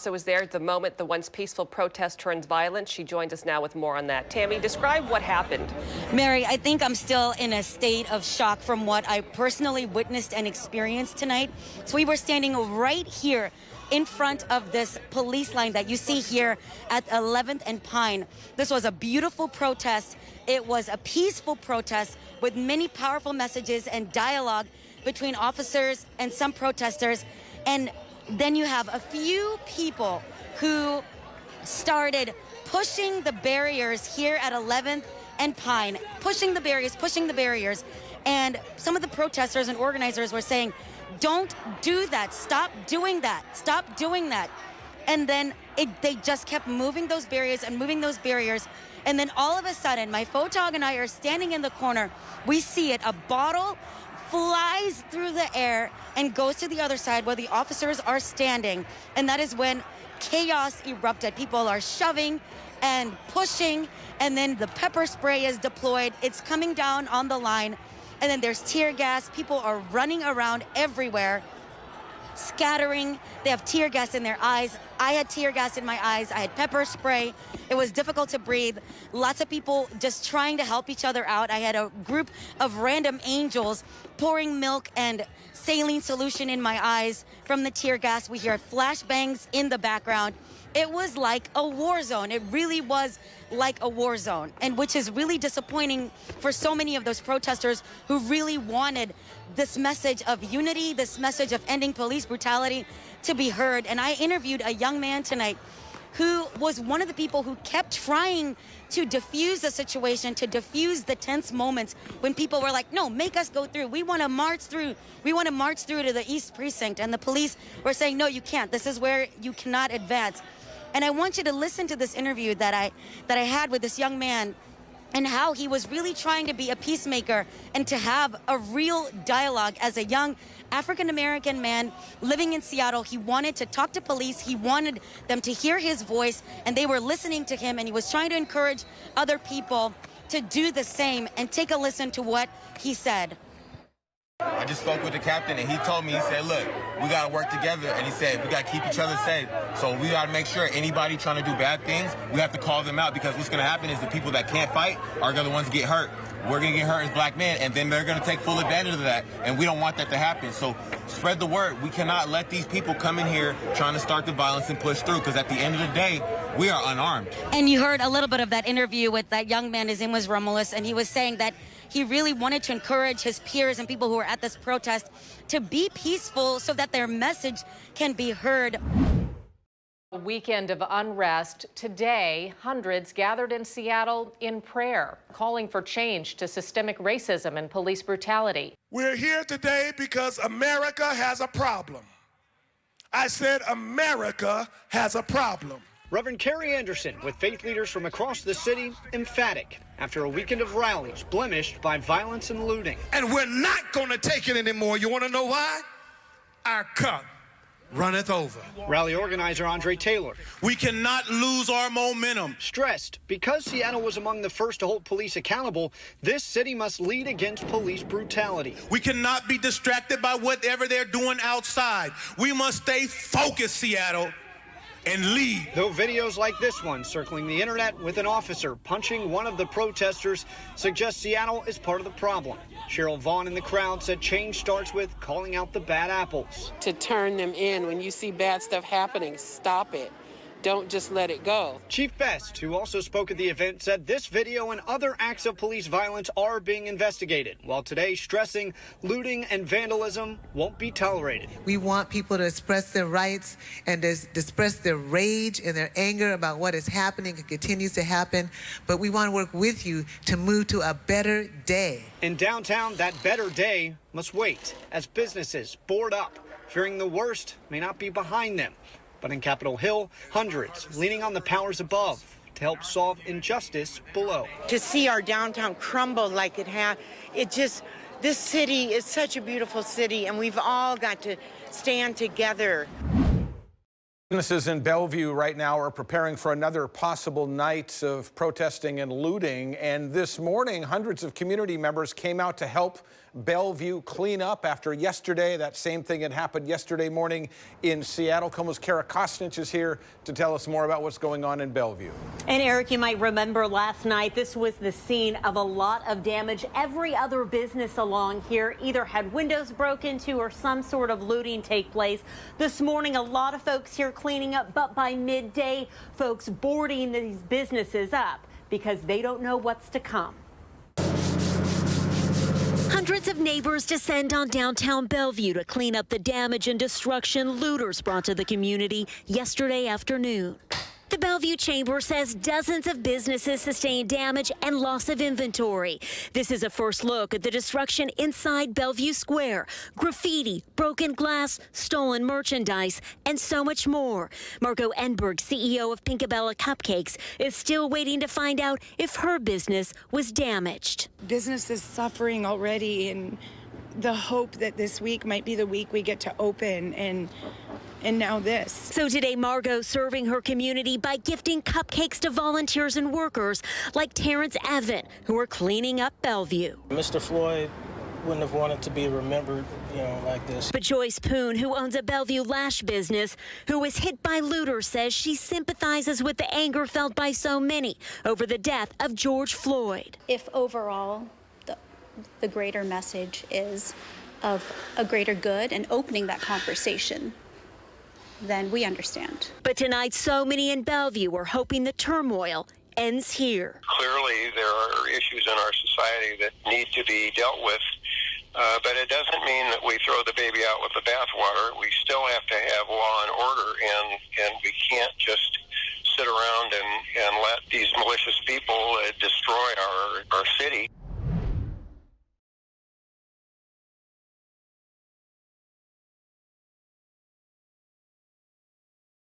also was there at the moment the once peaceful protest turns violent. She joins us now with more on that. Tammy, describe what happened. Mary, I think I'm still in a state of shock from what I personally witnessed and experienced tonight. So we were standing right here in front of this police line that you see here at 11th and Pine. This was a beautiful protest. It was a peaceful protest with many powerful messages and dialogue between officers and some protesters. And then you have a few people who started pushing the barriers here at 11th and Pine, pushing the barriers. And some of the protesters and organizers were saying, don't do that. Stop doing that. Stop doing that. And then they just kept moving those barriers and moving those barriers. And then all of a sudden, my photog and I are standing in the corner. We see it. A bottle flies through the air and goes to the other side where the officers are standing. And that is when chaos erupted. People are shoving and pushing, and then the pepper spray is deployed. It's coming down on the line, and then there's tear gas. People are running around everywhere, scattering. They have tear gas in their eyes. I had tear gas in my eyes. I had pepper spray. It was difficult to breathe. Lots of people just trying to help each other out. I had a group of random angels pouring milk and saline solution in my eyes from the tear gas. We hear flashbangs in the background. It was like a war zone. It really was like a war zone, and which is really disappointing for so many of those protesters who really wanted this message of unity, this message of ending police brutality to be heard. And I interviewed a young man tonight who was one of the people who kept trying to diffuse the situation, to diffuse the tense moments when people were like, no, make us go through. We want to march through. We want to march through to the East Precinct. And the police were saying, no, you can't. This is where you cannot advance. And I want you to listen to this interview that I had with this young man, and how he was really trying to be a peacemaker and to have a real dialogue as a young African-American man living in Seattle. He wanted to talk to police. He wanted them to hear his voice, and they were listening to him, and he was trying to encourage other people to do the same. And take a listen to what he said. I just spoke with the captain, and he told me, he said, look, we got to work together, and he said, we got to keep each other safe. So we got to make sure anybody trying to do bad things, we have to call them out, because what's going to happen is the people that can't fight are the ones get hurt. We're going to get hurt as black men, and then they're going to take full advantage of that, and we don't want that to happen. So spread the word. We cannot let these people come in here trying to start the violence and push through, because at the end of the day, we are unarmed. And you heard a little bit of that interview with that young man. His name was Romulus, and he was saying that he really wanted to encourage his peers and people who were at this protest to be peaceful so that their message can be heard. A weekend of unrest. Today, hundreds gathered in Seattle in prayer, calling for change to systemic racism and police brutality. We're here today because America has a problem. I said America has a problem. Reverend Carrie Anderson, with faith leaders from across the city, emphatic after a weekend of rallies blemished by violence and looting. And we're not going to take it anymore. You want to know why? Our cup runneth over. Rally organizer Andre Taylor. We cannot lose our momentum. Stressed, because Seattle was among the first to hold police accountable, this city must lead against police brutality. We cannot be distracted by whatever they're doing outside. We must stay focused, Seattle, and lead. Though videos like this one circling the internet with an officer punching one of the protesters suggest Seattle is part of the problem. Cheryl Vaughn in the crowd said change starts with calling out the bad apples. To turn them in when you see bad stuff happening, stop it. Don't just let it go. Chief Best, who also spoke at the event, said this video and other acts of police violence are being investigated, while today stressing looting and vandalism won't be tolerated. We want people to express their rights and to express their rage and their anger about what is happening and continues to happen, but we want to work with you to move to a better day. In downtown, that better day must wait as businesses board up, fearing the worst may not be behind them. But in Capitol Hill, hundreds leaning on the powers above to help solve injustice below. To see our downtown crumble like it has, this city is such a beautiful city, and we've all got to stand together. Businesses in Bellevue right now are preparing for another possible night of protesting and looting. And this morning, hundreds of community members came out to help Bellevue cleanup after yesterday. That same thing had happened yesterday morning in Seattle. KOMO's Kara Kosnich is here to tell us more about what's going on in Bellevue. And Eric, you might remember last night, this was the scene of a lot of damage. Every other business along here either had windows broken into or some sort of looting take place. This morning, a lot of folks here cleaning up, but by midday, folks boarding these businesses up because they don't know what's to come. Hundreds of neighbors descend on downtown Bellevue to clean up the damage and destruction looters brought to the community yesterday afternoon. The Bellevue Chamber says dozens of businesses sustained damage and loss of inventory. This is a first look at the destruction inside Bellevue Square. Graffiti, broken glass, stolen merchandise, and so much more. Margot Enberg, CEO of Pinkabella Cupcakes, is still waiting to find out if her business was damaged. Business is suffering already, and the hope that this week might be the week we get to open, and now this. So today, Margot serving her community by gifting cupcakes to volunteers and workers like Terrence Evan, who are cleaning up Bellevue. Mr. Floyd wouldn't have wanted to be remembered, like this. But Joyce Poon, who owns a Bellevue lash business, who was hit by looters, says she sympathizes with the anger felt by so many over the death of George Floyd. If overall the greater message is of a greater good and opening that conversation, then we understand. But tonight, so many in Bellevue are hoping the turmoil ends here. Clearly, there are issues in our society that need to be dealt with, but it doesn't mean that we throw the baby out with the bathwater. We still have to have law and order, and we can't just sit around and let these malicious people